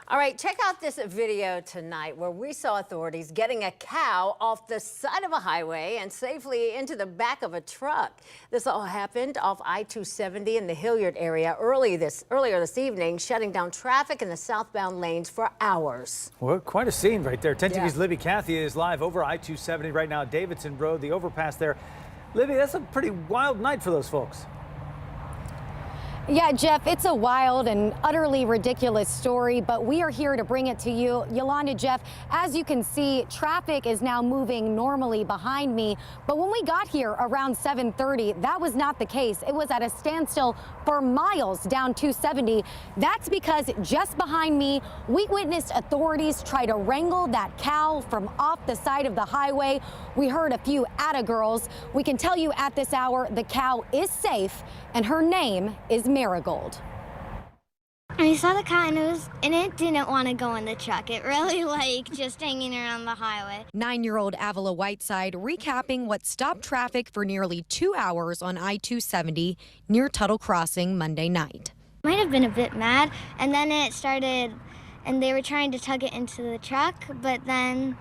All right, check out this video tonight where we saw authorities getting a cow off the side of a highway and safely into the back of a truck. This all happened off I-270 in the Hilliard area earlier this evening, shutting down traffic in the southbound lanes for hours. Well, quite a scene right there. 10 TV's Libby Cathy is live over I-270 right now, Davidson Road, the overpass there. Libby, that's a pretty wild night for those folks. Yeah, Jeff, it's a wild and utterly ridiculous story, but we are here to bring it to you. Yolanda, Jeff, as you can see, traffic is now moving normally behind me. But when we got here around 7:30, that was not the case. It was at a standstill for miles down 270. That's because just behind me, we witnessed authorities try to wrangle that cow from off the side of the highway. We heard a few "atta girls." We can tell you at this hour, the cow is safe and her name is Marigold. I saw the cow and it didn't want to go in the truck. It really liked just hanging around the highway. 9-year-old Avila Whiteside recapping what stopped traffic for nearly 2 hours on I-270 near Tuttle Crossing Monday night. Might have been a bit mad, and then it started, and they were trying to tug it into the truck, but then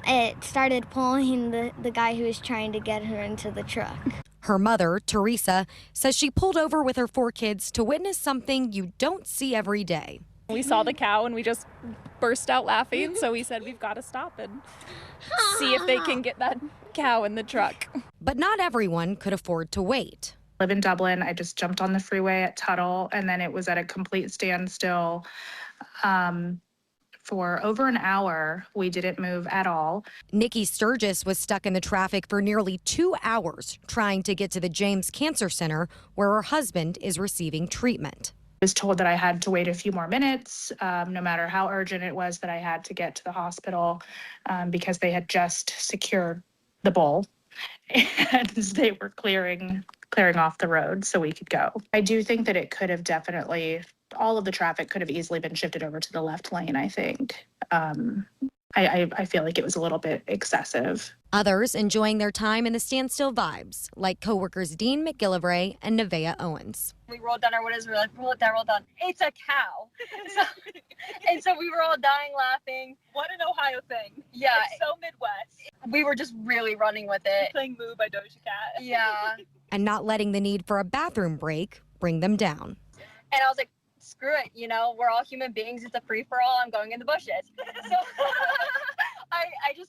it started pulling the guy who was trying to get her into the truck. Her mother, Teresa, says she pulled over with her 4 kids to witness something you don't see every day. We saw the cow and we just burst out laughing, so we said we've got to stop and see if they can get that cow in the truck. But not everyone could afford to wait. I live in Dublin. I just jumped on the freeway at Tuttle, and then it was at a complete standstill. For over an hour, we didn't move at all. Nikki Sturgis was stuck in the traffic for nearly 2 hours trying to get to the James Cancer Center where her husband is receiving treatment. I was told that I had to wait a few more minutes, no matter how urgent it was that I had to get to the hospital, because they had just secured the bull and they were clearing off the road so we could go. I do think that it could have definitely, all of the traffic could have easily been shifted over to the left lane, I think. I feel like it was a little bit excessive. Others enjoying their time in the standstill vibes, like coworkers Dean McGillivray and Nevaeh Owens. We rolled down our windows, we were like, roll it down. It's a cow. So we were all dying laughing. What an Ohio thing. Yeah. It's so Midwest. We were just really running with it. Playing Moo by Doja Cat. Yeah. And not letting the need for a bathroom break bring them down. And I was like, screw it, we're all human beings. It's a free-for-all. I'm going in the bushes. So I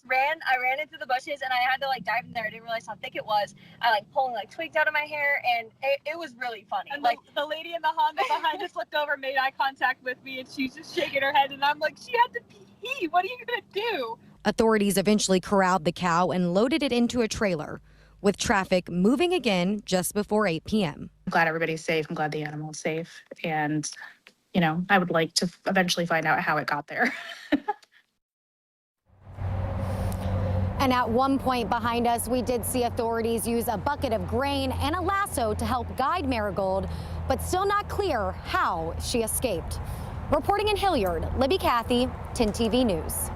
ran into the bushes, and I had to dive in there. I didn't realize how thick it was. I pulling twigs out of my hair, and it was really funny. And the lady in the Honda behind us looked over, made eye contact with me, and she's just shaking her head, and I'm like, she had to pee. What are you gonna do? Authorities eventually corralled the cow and loaded it into a trailer, with traffic moving again just before 8 p.m. I'm glad everybody's safe. I'm glad the animal's safe. And, I would like to eventually find out how it got there. And at one point behind us, we did see authorities use a bucket of grain and a lasso to help guide Marigold, but still not clear how she escaped. Reporting in Hilliard, Libby Cathy, 10 TV News.